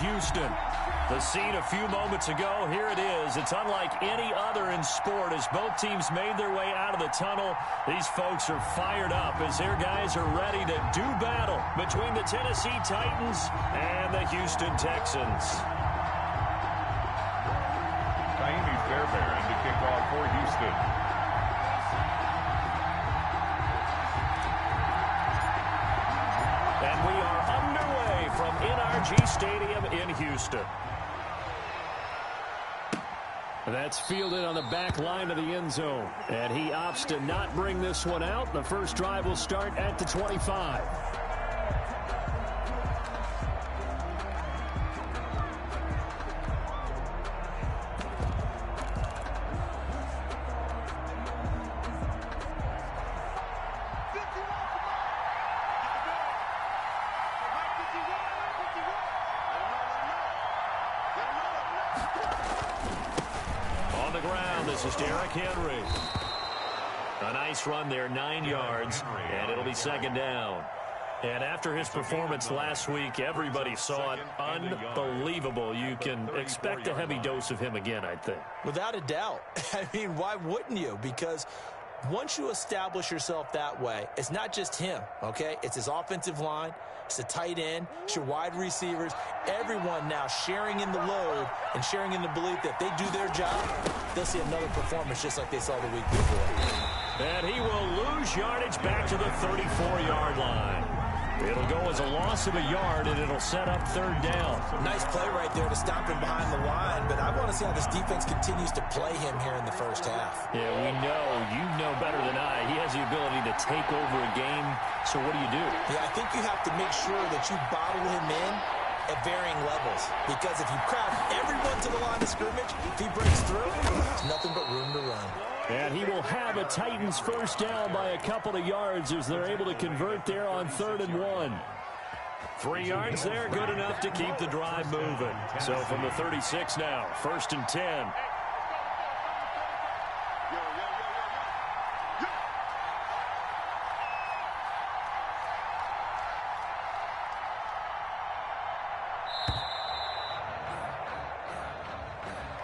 Houston. The scene a few moments ago, here it is. It's unlike any other in sport as both teams made their way out of the tunnel. These folks are fired up as their guys are ready to do battle between the Tennessee Titans and the Houston Texans. Kaimi Fairbairn to kick off for Houston. And we are underway from NRG Stadium in Houston. That's fielded on the back line of the end zone. And he opts to not bring this one out. The first drive will start at the 25. This is Derrick Henry. A nice run there, 9 yards, and it'll be second down. And after his performance last week, everybody saw it. Unbelievable. You can expect a heavy dose of him again, I think. Without a doubt. I mean, why wouldn't you? Because once you establish yourself that way, it's not just him, okay? It's his offensive line. It's the tight end. It's your wide receivers. Everyone now sharing in the load and sharing in the belief that they do their job, they'll see another performance just like they saw the week before. And he will lose yardage back to the 34-yard line. It'll go as a loss of a yard, and it'll set up third down. Nice play right there to stop him behind the line, but I want to see how this defense continues to play him here in the first half. Yeah, we know. You know better than I. He has the ability to take over a game, so what do you do? Yeah, I think you have to make sure that you bottle him in at varying levels, because if you crowd everyone to the line of scrimmage, if he breaks through, there's nothing but room to run. And he will have a Titans first down by a couple of yards as they're able to convert there on 3rd and 1. 3 yards there, good enough to keep the drive moving. So from the 36 now, 1st and 10.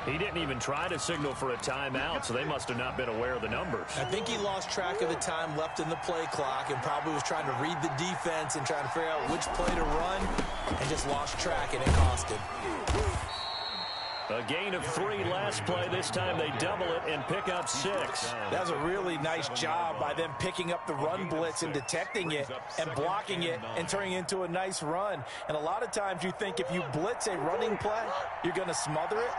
He didn't even try to signal for a timeout, so they must have not been aware of the numbers. I think he lost track of the time left in the play clock and probably was trying to read the defense and trying to figure out which play to run and just lost track, and it cost him. A gain of 3 last play. This time they double it and pick up 6. That was a really nice job by them picking up the run blitz and detecting it and blocking it and turning it into a nice run. And a lot of times you think if you blitz a running play, you're going to smother it.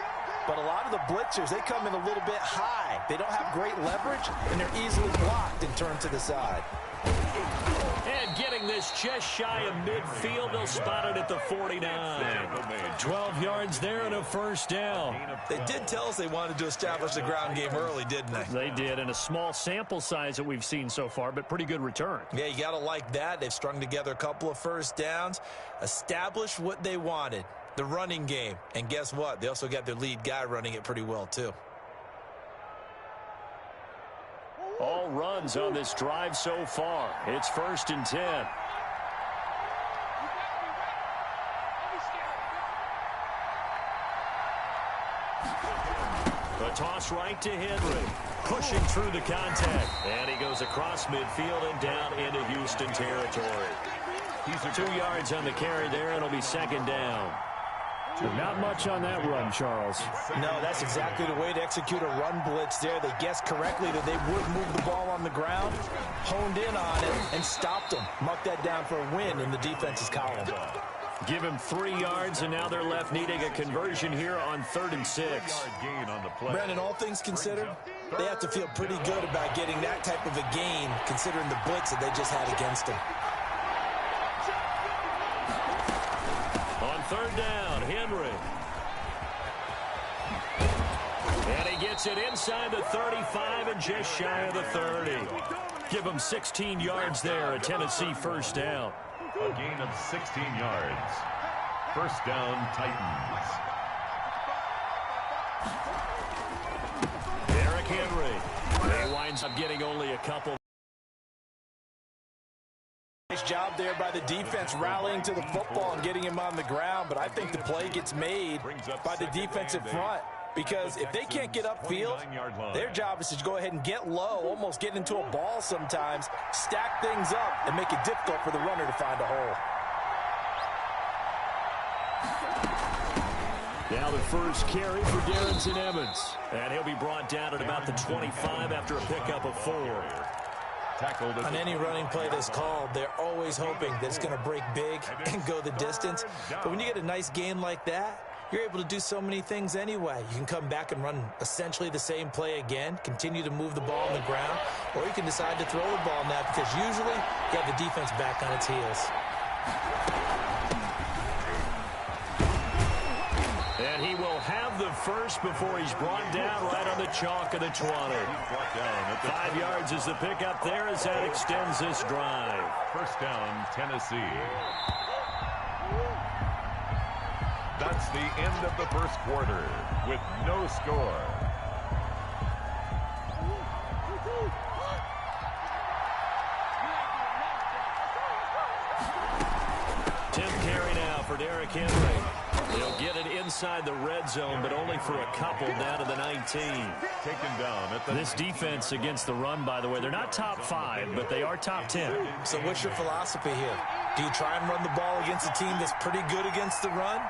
But a lot of the blitzers, they come in a little bit high. They don't have great leverage, and they're easily blocked and turned to the side. And getting this just shy of midfield, they'll spot it at the 49. 12 yards there and a first down. They did tell us they wanted to establish the ground game early, didn't they? They did, and a small sample size that we've seen so far, but pretty good return. Yeah, you got to like that. They've strung together a couple of first downs, established what they wanted, the running game. And guess what? They also got their lead guy running it pretty well, too. All runs on this drive so far. It's 1st and 10. A toss right to Henry. Pushing through the contact. And he goes across midfield and down into Houston territory. He's 2 yards on the carry there, and it'll be second down. Not much on that run, Charles. No, that's exactly the way to execute a run blitz there. They guessed correctly that they would move the ball on the ground, honed in on it, and stopped them. Marked that down for a win in the defense's column. Give him 3 yards, and now they're left needing a conversion here on 3rd and 6. Brandon, all things considered, they have to feel pretty good about getting that type of a gain, considering the blitz that they just had against them. On 3rd down, Henry. And he gets it inside the 35 and just shy of the 30. Give him 16 yards there, a Tennessee first down. A gain of 16 yards. First down, Titans. Derrick Henry. He winds up getting only a couple. Nice job there by by the defense rallying to the football and getting him on the ground, but I think the play gets made by the defensive front. Because if they can't get upfield, their job is to go ahead and get low, almost get into a ball sometimes, stack things up, and make it difficult for the runner to find a hole. Now the first carry for Darrynton Evans. And he'll be brought down at about the 25 after a pickup of 4. On any running play that's called, they're always hoping that it's going to break big and go the distance. But when you get a nice gain like that, you're able to do so many things anyway. You can come back and run essentially the same play again, continue to move the ball on the ground, or you can decide to throw the ball now because usually you have the defense back on its heels. And he will have the first before he's brought down right on the chalk of the 20. 5 yards is the pickup there as that extends this drive. First down, Tennessee. That's the end of the first quarter with no score. Tim carry now for Derrick Henry. He'll get it inside the red zone, but only for a couple down to the 19. Taken down at the This defense against the run, by the way, they're not top 5, but they are top 10. So what's your philosophy here? Do you try and run the ball against a team that's pretty good against the run?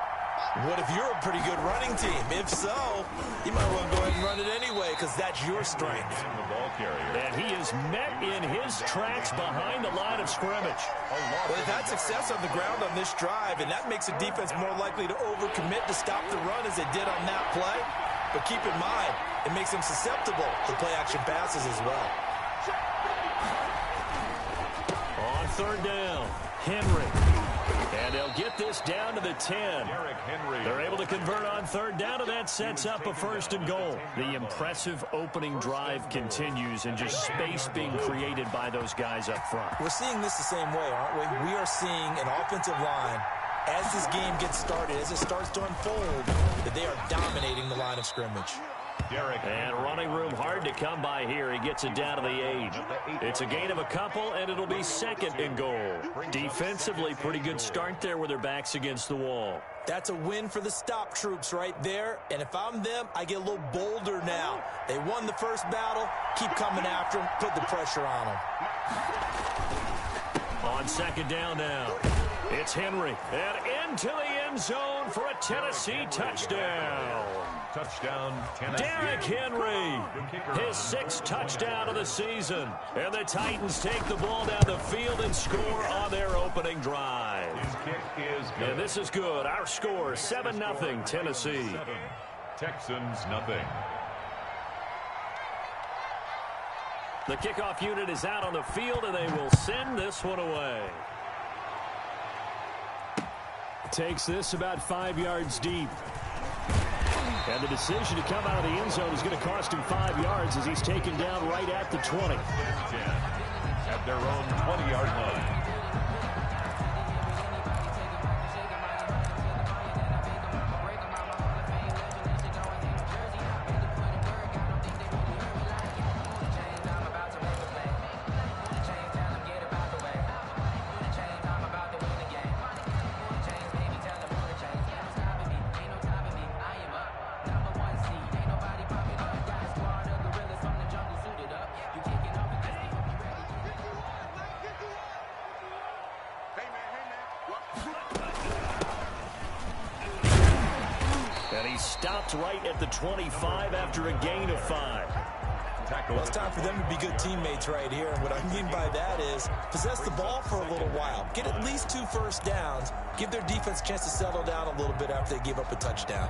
What if you're a pretty good running team? If so, you might want to go ahead and run it anyway because that's your strength. the ball carrier. And he is met in his tracks behind the line of scrimmage. Well, they've had success on the ground on this drive, and that makes a defense more likely to overcommit to stop the run as they did on that play. But keep in mind, it makes them susceptible to play-action passes as well. On third down, Henry. And they'll get this down to the 10. Derrick Henry. They're able to convert on third down, and that sets up a first and goal. The impressive opening drive continues, and just space being created by those guys up front. We're seeing this the same way, aren't we? We are seeing an offensive line, as this game gets started, as it starts to unfold, that they are dominating the line of scrimmage. Derrick And running room hard to come by here. He gets it down to the 8. It's a gain of a couple, and it'll be second and goal. Defensively, pretty good start there with their backs against the wall. That's a win for the stop troops right there. And if I'm them, I get a little bolder now. They won the first battle. Keep coming after them. Put the pressure on them. On second down now, it's Henry. And into the end zone for a Tennessee touchdown. Touchdown, Tennessee. Derrick Henry, his 6th touchdown of the season. And the Titans take the ball down the field and score on their opening drive. His kick is good. And this is good. Our score, 7-0 Tennessee. 7. Texans, nothing. The kickoff unit is out on the field, and they will send this one away. Takes this about 5 yards deep. And the decision to come out of the end zone is going to cost him 5 yards as he's taken down right at the 20. 10 at their own 20-yard line. Stopped right at the 25 after a gain of 5. Well, it's time for them to be good teammates right here. And what I mean by that is possess the ball for a little while. Get at least 2 first downs. Give their defense a chance to settle down a little bit after they give up a touchdown.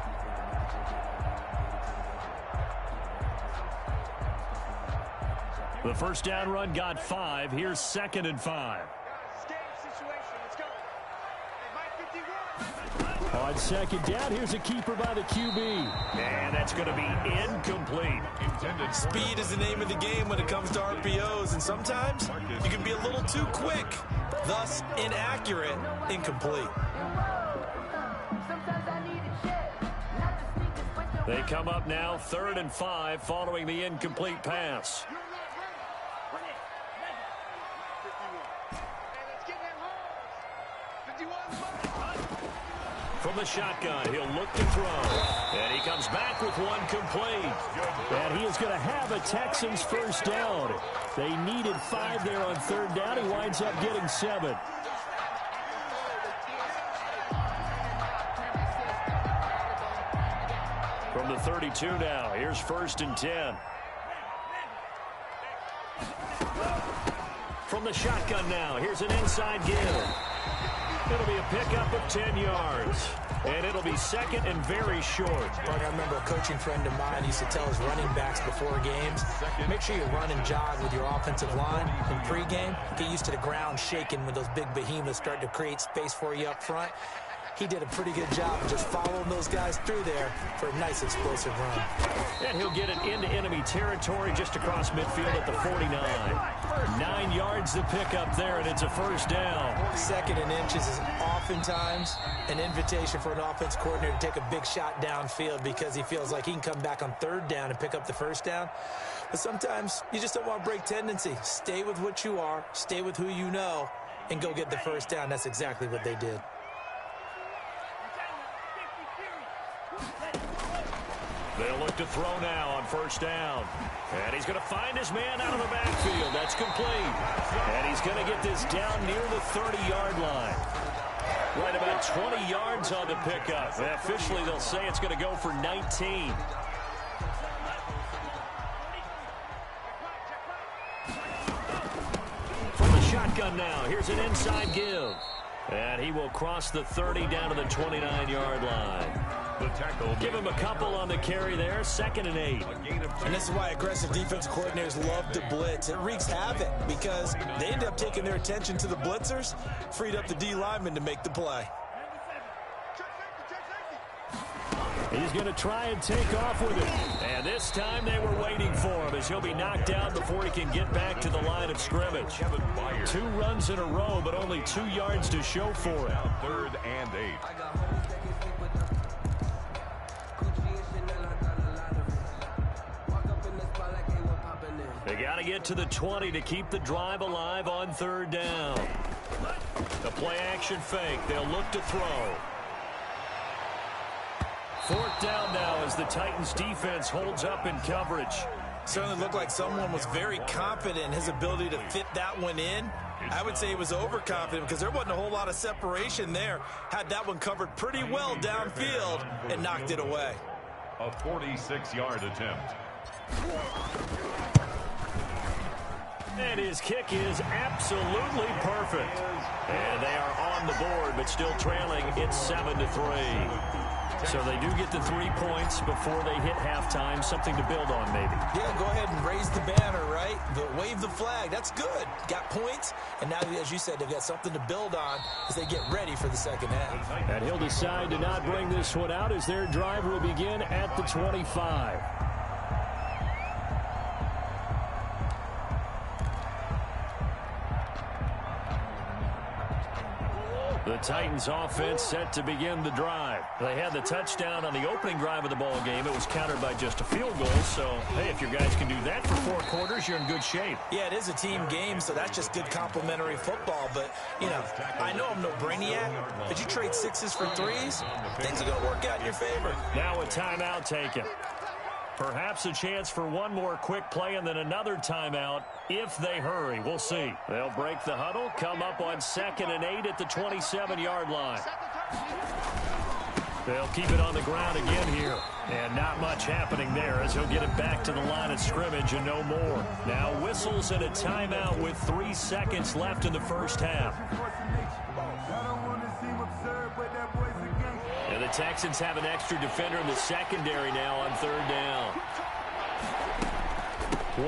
The first down run got 5. Here's 2nd and 5. On second down, here's a keeper by the QB. And that's going to be incomplete. Speed is the name of the game when it comes to RPOs, and sometimes you can be a little too quick, thus inaccurate, incomplete. They come up now 3rd and 5 following the incomplete pass. the shotgun. He'll look to throw. And he comes back with one complete. And he is going to have a Texans first down. They needed 5 there on third down. He winds up getting 7. From the 32 now, here's 1st and 10. From the shotgun now, here's an inside give. It'll be a pickup of 10 yards. And it'll be 2nd and very short. I remember a coaching friend of mine used to tell his running backs before games, make sure you run and jog with your offensive line in pregame. Get used to the ground shaking when those big behemoths start to create space for you up front. He did a pretty good job of just following those guys through there for a nice explosive run. And he'll get it into enemy territory just across midfield at the 49. 9 yards to pick up there, and it's a first down. 2nd and inches is oftentimes an invitation for an offense coordinator to take a big shot downfield because he feels like he can come back on 3rd down and pick up the first down. But sometimes you just don't want to break tendency. Stay with what you are, stay with who you know, and go get the first down. That's exactly what they did. They'll look to throw now on 1st down. And he's going to find his man out of the backfield. That's complete. And he's going to get this down near the 30-yard line. Right about 20 yards on the pickup. And officially, they'll say it's going to go for 19. From the shotgun now, here's an inside give. And he will cross the 30 down to the 29-yard line. The tackle. Give him a couple on the carry there. 2nd and 8. And this is why aggressive defensive coordinators love to blitz. It wreaks havoc because they end up taking their attention to the blitzers, freed up the D lineman to make the play. He's going to try and take off with it. And this time they were waiting for him as he'll be knocked down before he can get back to the line of scrimmage. 2 runs in a row, but only 2 yards to show for it. 3rd and 8. They got to get to the 20 to keep the drive alive on 3rd down. The play action fake. They'll look to throw. 4th down now as the Titans defense holds up in coverage. Certainly looked like someone was very confident in his ability to fit that one in. I would say he was overconfident because there wasn't a whole lot of separation there. Had that one covered pretty well downfield and knocked it away. A 46-yard attempt. And his kick is absolutely perfect. And they are on the board, but still trailing. It's 7-3. So they do get the 3 points before they hit halftime. Something to build on, maybe. Yeah, go ahead and raise the banner, right? Wave the flag. That's good. Got points. And now, as you said, they've got something to build on as they get ready for the second half. And he'll decide to not bring this one out as their drive will begin at the 25. The Titans offense set to begin the drive. They had the touchdown on the opening drive of the ball game. It was countered by just a field goal. So, hey, if your guys can do that for 4 quarters, you're in good shape. Yeah, it is a team game, so that's just good complimentary football. But, you know, I know I'm no brainiac, but you trade 6s for 3s, things are going to work out in your favor. Now a timeout taken. Perhaps a chance for one more quick play and then another timeout if they hurry. We'll see. They'll break the huddle, come up on 2nd and 8 at the 27-yard line. They'll keep it on the ground again here. And not much happening there as he'll get it back to the line of scrimmage and no more. Now whistles and a timeout with 3 seconds left in the first half. And the Texans have an extra defender in the secondary now on 3rd down.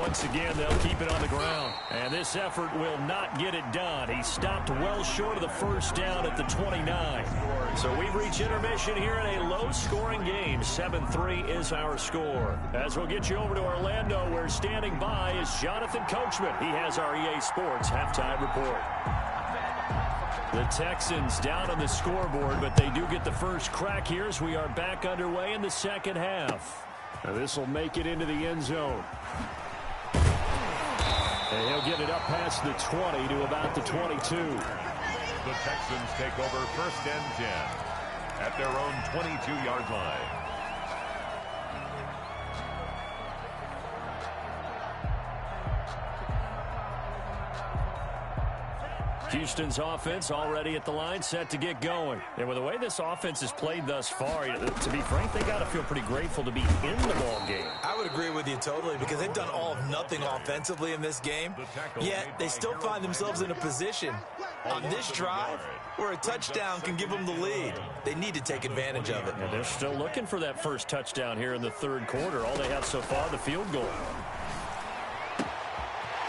Once again, they'll keep it on the ground. And this effort will not get it done. He stopped well short of the first down at the 29. So we've reached intermission here in a low-scoring game. 7-3 is our score. As we'll get you over to Orlando, where standing by is Jonathan Coachman. He has our EA Sports halftime report. The Texans down on the scoreboard, but they do get the first crack here as we are back underway in the second half. Now this will make it into the end zone. And he'll get it up past the 20 to about the 22. The Texans take over 1st and 10 at their own 22-yard line. Houston's offense already at the line, set to get going. And with the way this offense has played thus far, to be frank, they got to feel pretty grateful to be in the ball game. I would agree with you totally because they've done all of nothing offensively in this game, yet they still find themselves in a position on this drive where a touchdown can give them the lead. They need to take advantage of it. And they're still looking for that first touchdown here in the third quarter. All they have so far, the field goal.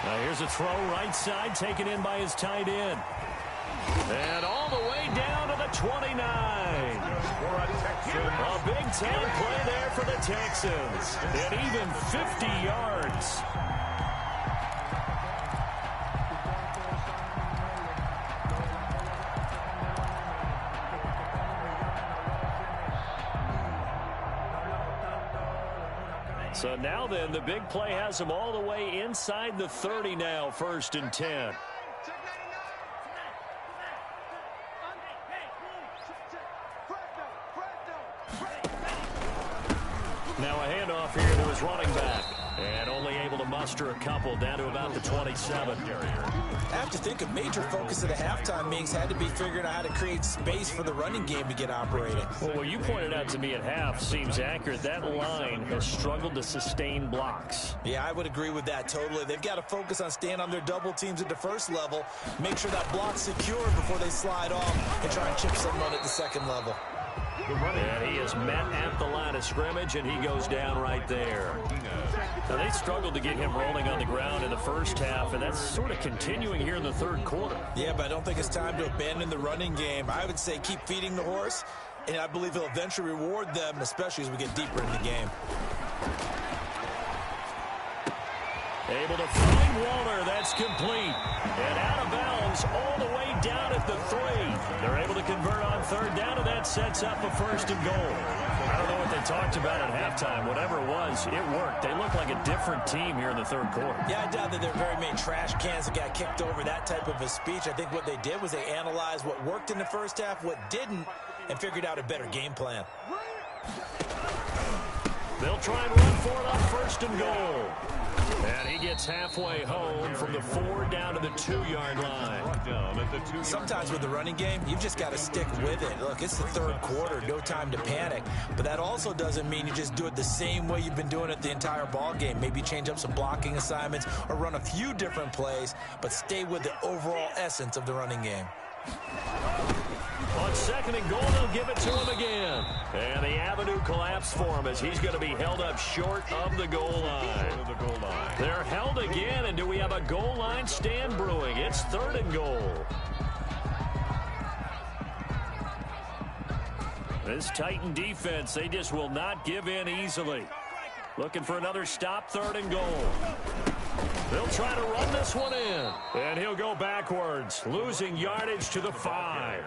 Now here's a throw right side, taken in by his tight end. And all the way down to the 29. A big time play there for the Texans. And even 50 yards. So now then, the big play has them all the way inside the 30 now, 1st and 10. Now a handoff here to his running back. And only able to muster a couple down to about the 27. I have to think a major focus of the halftime meetings had to be figuring out how to create space for the running game to get operating. Well, what you pointed out to me at half seems accurate. That line has struggled to sustain blocks. Yeah, I would agree with that totally. They've got to focus on staying on their double teams at the first level, make sure that block's secure before they slide off and try and chip someone at the second level. And he is met at the line of scrimmage, and he goes down right there. Now, they struggled to get him rolling on the ground in the first half, and that's sort of continuing here in the third quarter. Yeah, but I don't think it's time to abandon the running game. I would say keep feeding the horse, and I believe he'll eventually reward them, especially as we get deeper in the game. Able to find Waller. That's complete. And out of bounds all the way down at the 3. They're able to convert on third down, and that sets up a 1st and goal. I don't know what they talked about at halftime. Whatever it was, it worked. They look like a different team here in the third quarter. Yeah, I doubt that they're very many trash cans that got kicked over, that type of a speech. I think what they did was they analyzed what worked in the first half, what didn't, and figured out a better game plan. They'll try and run for it on 1st and goal. And he gets halfway home from the 4 down to the 2-yard line. Sometimes with the running game, you've just got to stick with it. Look, it's the third quarter, no time to panic. But that also doesn't mean you just do it the same way you've been doing it the entire ball game. Maybe change up some blocking assignments or run a few different plays, but stay with the overall essence of the running game. On 2nd and goal, they'll give it to him again. And the avenue collapsed for him as he's going to be held up short of the goal line. They're held again, and do we have a goal line stand brewing? It's 3rd and goal. This Titan defense, they just will not give in easily. Looking for another stop, 3rd and goal. They'll try to run this one in. And he'll go backwards, losing yardage to the 5.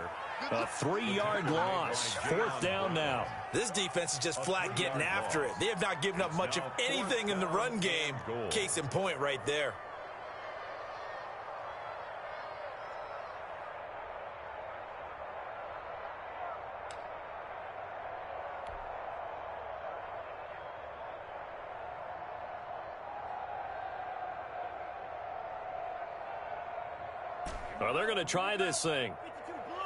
A 3-yard loss. 4th down now. This defense is just flat getting after it. They have not given up much of anything in the run game. Case in point right there. Well, they're going to try this thing.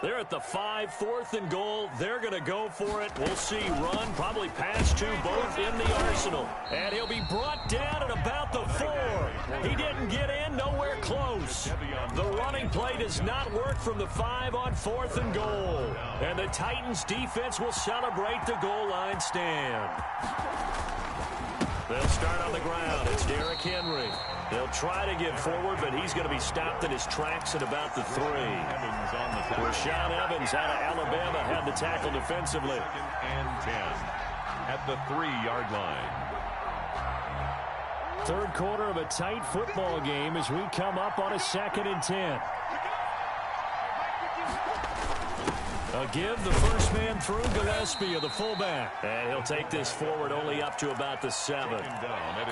They're at the 5, 4th and goal. They're going to go for it. We'll see run, probably pass to both in the arsenal. And he'll be brought down at about the 4. He didn't get in, nowhere close. The running play does not work from the 5 on 4th and goal. And the Titans defense will celebrate the goal line stand. They'll start on the ground. It's Derrick Henry. They'll try to get forward, but he's going to be stopped in his tracks at about the 3. Rashaan Evans out of Alabama had the tackle defensively. And 10 at the 3-yard line. Third quarter of a tight football game as we come up on a 2nd and 10. A give, the first man through, Gillespie of the fullback. And he'll take this forward only up to about the 7.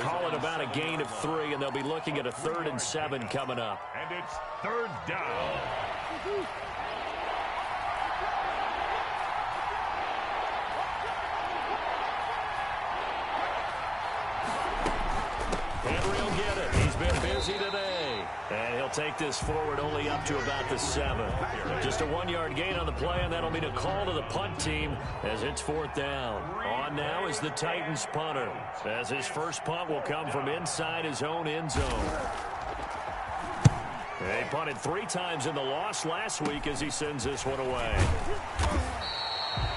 Call it about a gain of 3, and they'll be looking at a 3rd and 7 coming up. And it's 3rd down. busy today. And he'll take this forward only up to about the 7. Just a 1-yard gain on the play, and that'll mean a call to the punt team as it's 4th down. On now is the Titans punter, as his first punt will come from inside his own end zone. They punted 3 times in the loss last week as he sends this one away.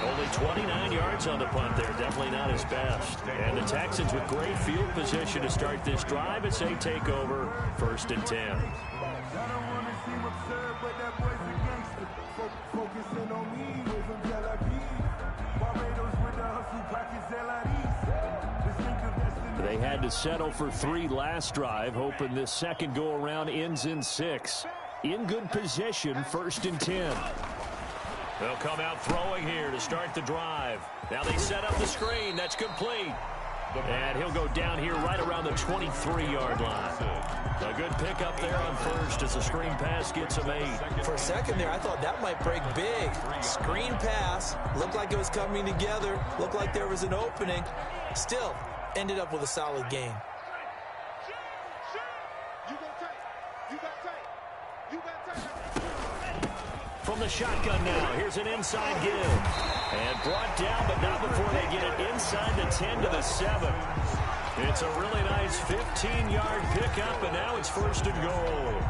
Only 29 yards on the punt there. Definitely not his best. And the Texans with great field position to start this drive as they take over 1st and 10. They had to settle for 3 last drive, hoping this second go-around ends in 6. In good position, 1st and 10. They'll come out throwing here to start the drive. Now they set up the screen. That's complete. And he'll go down here right around the 23-yard line. A good pickup there on first as the screen pass gets him 8. For a second there, I thought that might break big. Screen pass. Looked like it was coming together. Looked like there was an opening. Still, ended up with a solid gain. From the shotgun now, here's an inside give. And brought down, but not before they get it inside the 10 to the 7. It's a really nice 15-yard pickup, and now it's 1st and goal.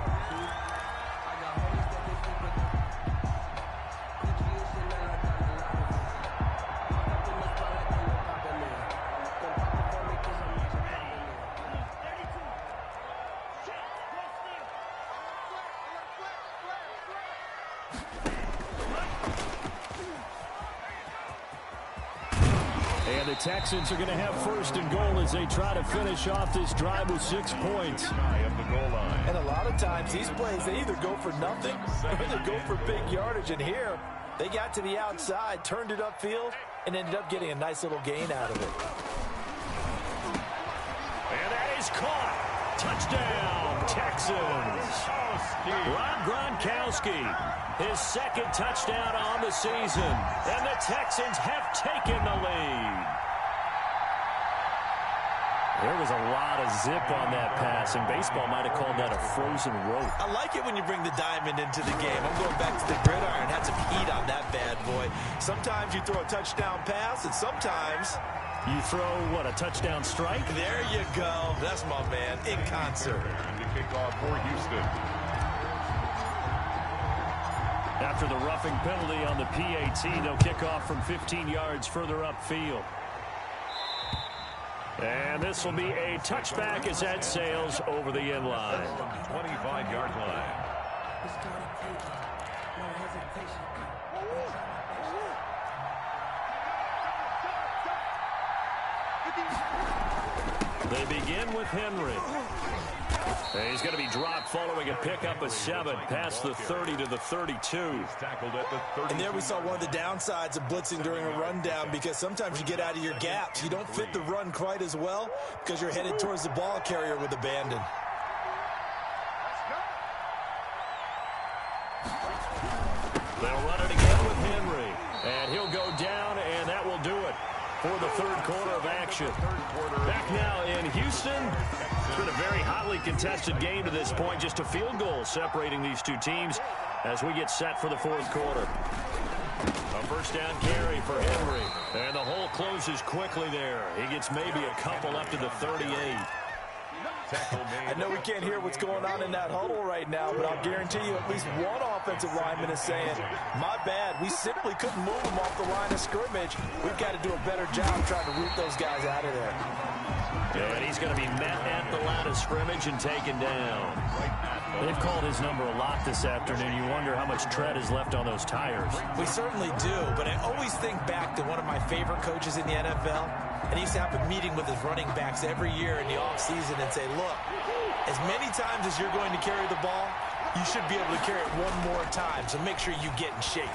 And the Texans are going to have 1st and goal as they try to finish off this drive with 6 points. And a lot of times these plays, they either go for nothing or they go for big yardage. And here, they got to the outside, turned it upfield, and ended up getting a nice little gain out of it. And that is caught. Touchdown, Texans. Rob Gronkowski, his 2nd touchdown on the season. And the Texans have taken the lead. There was a lot of zip on that pass, and baseball might have called that a frozen rope. I like it when you bring the diamond into the game. I'm going back to the gridiron. Had some heat on that bad boy. Sometimes you throw a touchdown pass, and sometimes you throw, what, a touchdown strike? There you go. That's my man, in concert. The kickoff for Houston. After the roughing penalty on the PAT, they'll kick off from 15 yards further upfield. And this will be a touchback as that sails over the end line. 25-yard line. They begin with Henry. And he's going to be dropped following a pickup of 7 past the 30 to the 32. Tackled at the 30. And there we saw one of the downsides of blitzing during a rundown, because sometimes you get out of your gaps. You don't fit the run quite as well because you're headed towards the ball carrier with abandon. They'll run it again with Henry. And he'll go down, and that will do it for the 3rd quarter of action. Back now in Houston. It's been a very hotly contested game to this point. Just a field goal separating these two teams as we get set for the 4th quarter. A 1st down carry for Henry. And the hole closes quickly there. He gets maybe a couple up to the 38. I know we can't hear what's going on in that huddle right now, but I'll guarantee you at least one offensive lineman is saying, my bad, we simply couldn't move them off the line of scrimmage. We've got to do a better job trying to root those guys out of there. And he's going to be met at the line of scrimmage and taken down. They've called his number a lot this afternoon. You wonder how much tread is left on those tires. We certainly do, but I always think back to one of my favorite coaches in the NFL, and he used to have a meeting with his running backs every year in the offseason and say, look, as many times as you're going to carry the ball, you should be able to carry it one more time, so make sure you get in shape.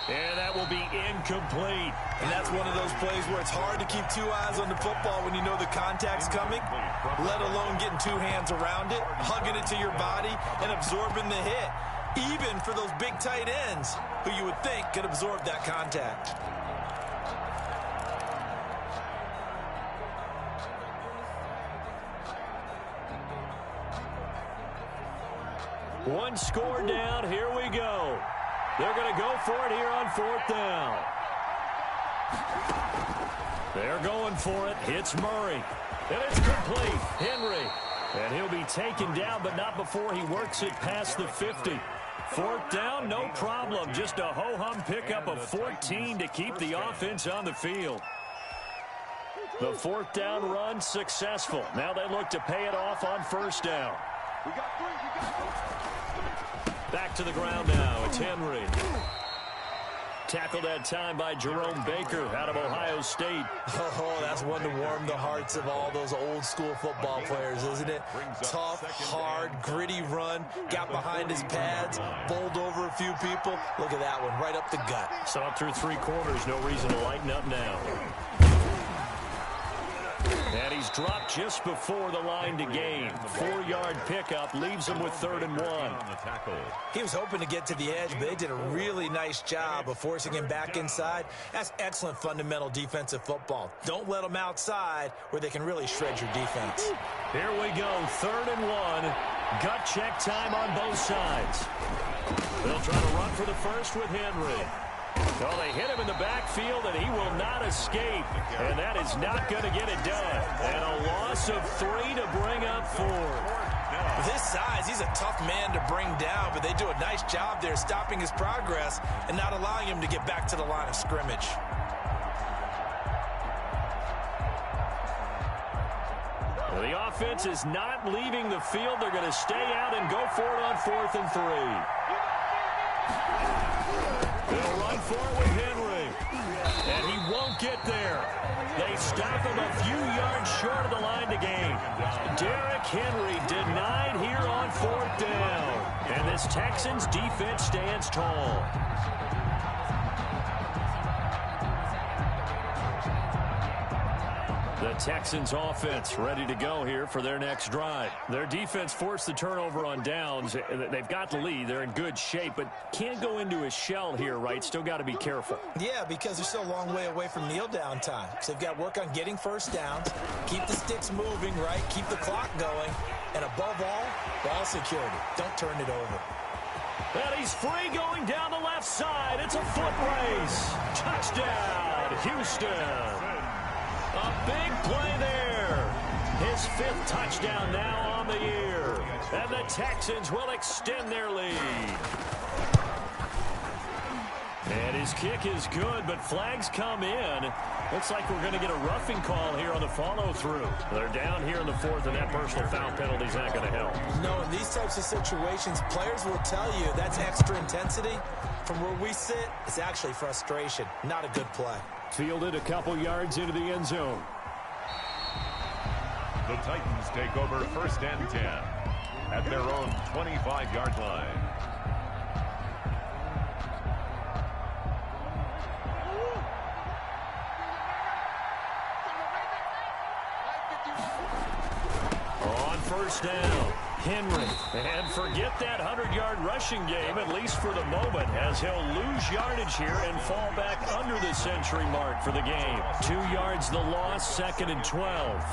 And that will be incomplete. And that's one of those plays where it's hard to keep 2 eyes on the football when you know the contact's coming, let alone getting 2 hands around it, hugging it to your body, and absorbing the hit, even for those big tight ends who you would think could absorb that contact. One score down. Here we go. They're going to go for it here on 4th down. They're going for it. Hits Murray. And it's complete. Henry. And he'll be taken down, but not before he works it past the 50. 4th down, no problem. Just a ho-hum pickup of 14 to keep the offense on the field. The 4th down run successful. Now they look to pay it off on 1st down. Back to the ground now. It's Henry. Tackled that time by Jerome Baker out of Ohio State. Oh, that's one to warm the hearts of all those old school football players, isn't it? Tough, hard, gritty run. Got behind his pads, bowled over a few people. Look at that one, right up the gut. Saw it through 3 quarters. No reason to lighten up now. And he's dropped just before the line to gain. 4-yard pickup leaves him with 3rd and 1. He was hoping to get to the edge, but they did a really nice job of forcing him back inside. That's excellent fundamental defensive football. Don't let them outside where they can really shred your defense. Here we go, 3rd and 1. Gut check time on both sides. They'll try to run for the first with Henry. Well, they hit him in the backfield, and he will not escape. And that is not going to get it done. And a loss of 3 to bring up 4. With his size, he's a tough man to bring down, but they do a nice job there stopping his progress and not allowing him to get back to the line of scrimmage. Well, the offense is not leaving the field. They're going to stay out and go for it on 4th and 3. They'll run for it with Henry. And he won't get there. They stop him a few yards short of the line to gain. Derrick Henry denied here on 4th down. And this Texans defense stands tall. The Texans offense ready to go here for their next drive. Their defense forced the turnover on downs. They've got the lead. They're in good shape, but can't go into a shell here, right? Still got to be careful. Yeah, because they're still a long way away from kneel down time. So they've got to work on getting first downs, keep the sticks moving, right? Keep the clock going. And above all, ball security. Don't turn it over. And he's free going down the left side. It's a foot race. Touchdown, Houston. A big play there. His 5th touchdown now on the year. And the Texans will extend their lead. And his kick is good, but flags come in. Looks like we're going to get a roughing call here on the follow-through. They're down here in the 4th, and that personal foul penalty is not going to help. No, in these types of situations, players will tell you that's extra intensity. From where we sit, it's actually frustration. Not a good play. Fielded a couple yards into the end zone. The Titans take over 1st and 10 at their own 25-yard line. On 1st down, Henry. And forget that 100-yard rushing game, at least for the moment, as he'll lose yardage here and fall back under the century mark for the game. 2 yards the loss, 2nd and 12.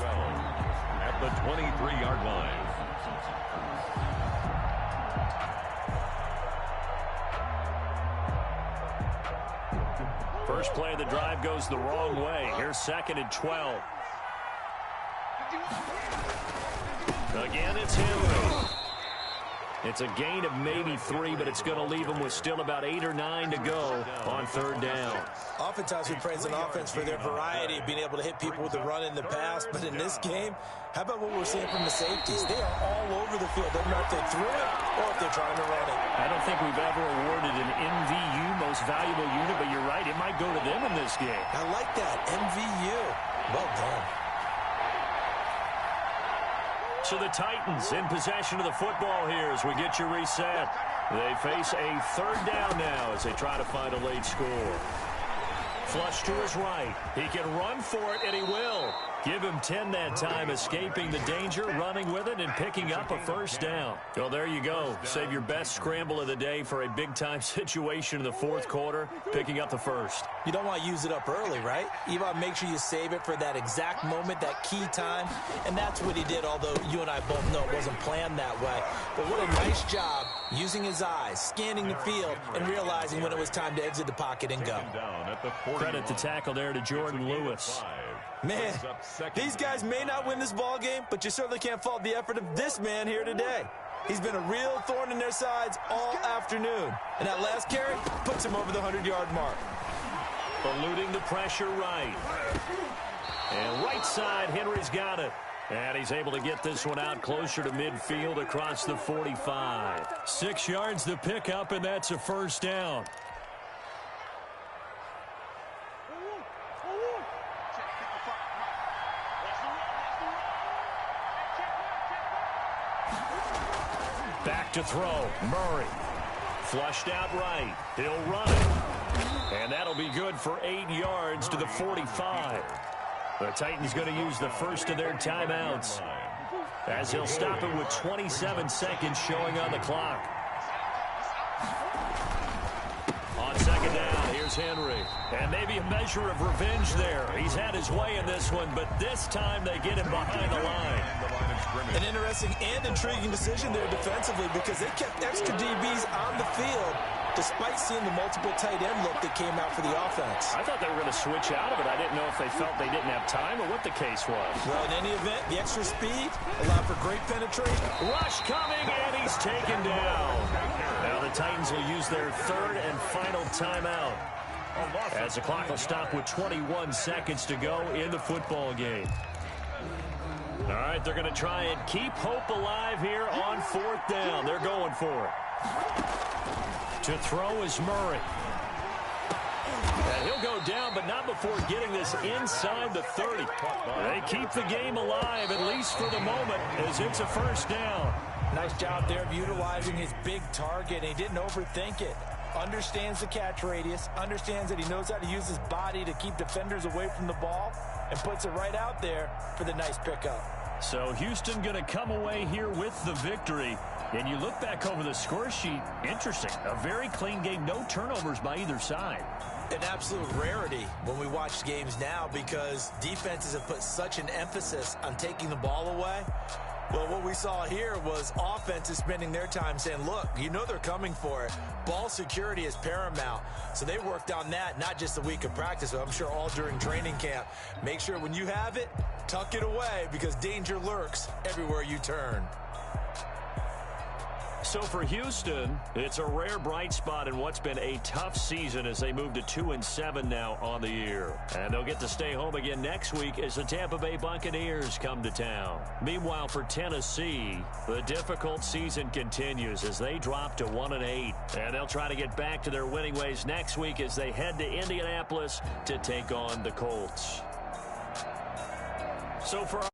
At the 23-yard line. First play of the drive goes the wrong way. Here's 2nd and 12. Again, it's Henry. It's a gain of maybe 3, but it's going to leave him with still about 8 or 9 to go on 3rd down. Oftentimes we praise an offense for their variety of being able to hit people with the run in the pass, but in this game, how about what we're seeing from the safeties? They are all over the field. Doesn't matter if they threw it or if they're trying to run it. I don't think we've ever awarded an MVU, most valuable unit, but you're right, it might go to them in this game. I like that, MVU. Well done. So the Titans in possession of the football here as we get you reset. They face a 3rd down now as they try to find a late score. Flush to his right. He can run for it, and he will. Give him 10 that time, escaping the danger, running with it, and picking up a first down. Well, there you go. Save your best scramble of the day for a big-time situation in the fourth quarter, picking up the first. You don't want to use it up early, right? You want to make sure you save it for that exact moment, that key time, and that's what he did, although you and I both know it wasn't planned that way. But what a nice job using his eyes, scanning the field, and realizing when it was time to exit the pocket and go. Credit the tackle there to Jordan Lewis. Man, these guys may not win this ball game, but you certainly can't fault the effort of this man here today. He's been a real thorn in their sides all afternoon. And that last carry puts him over the 100-yard mark. Eluding the pressure right. And right side, Henry's got it. And he's able to get this one out closer to midfield across the 45. 6 yards to pick up, and that's a first down. Back to throw. Murray. Flushed out right. He'll run it. And that'll be good for 8 yards to the 45. The Titans going to use the first of their timeouts, as he'll stop it with 27 seconds showing on the clock. On second down, here's Henry. And maybe a measure of revenge there. He's had his way in this one, but this time they get him behind the line. An interesting and intriguing decision there defensively, because they kept extra DBs on the field despite seeing the multiple tight end look that came out for the offense. I thought they were going to switch out of it. I didn't know if they felt they didn't have time or what the case was. Well, in any event, the extra speed allowed for great penetration. Rush coming, and he's taken down. Now the Titans will use their third and final timeout, as the clock will stop with 21 seconds to go in the football game. All right, they're going to try and keep hope alive here on fourth down. They're going for it. To throw is Murray. And he'll go down, but not before getting this inside the 30. They keep the game alive, at least for the moment, as it's a first down. Nice job there of utilizing his big target. He didn't overthink it. Understands the catch radius, understands that he knows how to use his body to keep defenders away from the ball, and puts it right out there for the nice pickup. So Houston going to come away here with the victory. And you look back over the score sheet, interesting. A very clean game, no turnovers by either side. An absolute rarity when we watch games now, because defenses have put such an emphasis on taking the ball away. Well, what we saw here was offenses spending their time saying, look, you know they're coming for it. Ball security is paramount. So they worked on that, not just a week of practice, but I'm sure all during training camp. Make sure when you have it, tuck it away, because danger lurks everywhere you turn. So for Houston, it's a rare bright spot in what's been a tough season as they move to 2-7 now on the year. And they'll get to stay home again next week as the Tampa Bay Buccaneers come to town. Meanwhile, for Tennessee, the difficult season continues as they drop to 1-8. And they'll try to get back to their winning ways next week as they head to Indianapolis to take on the Colts. So for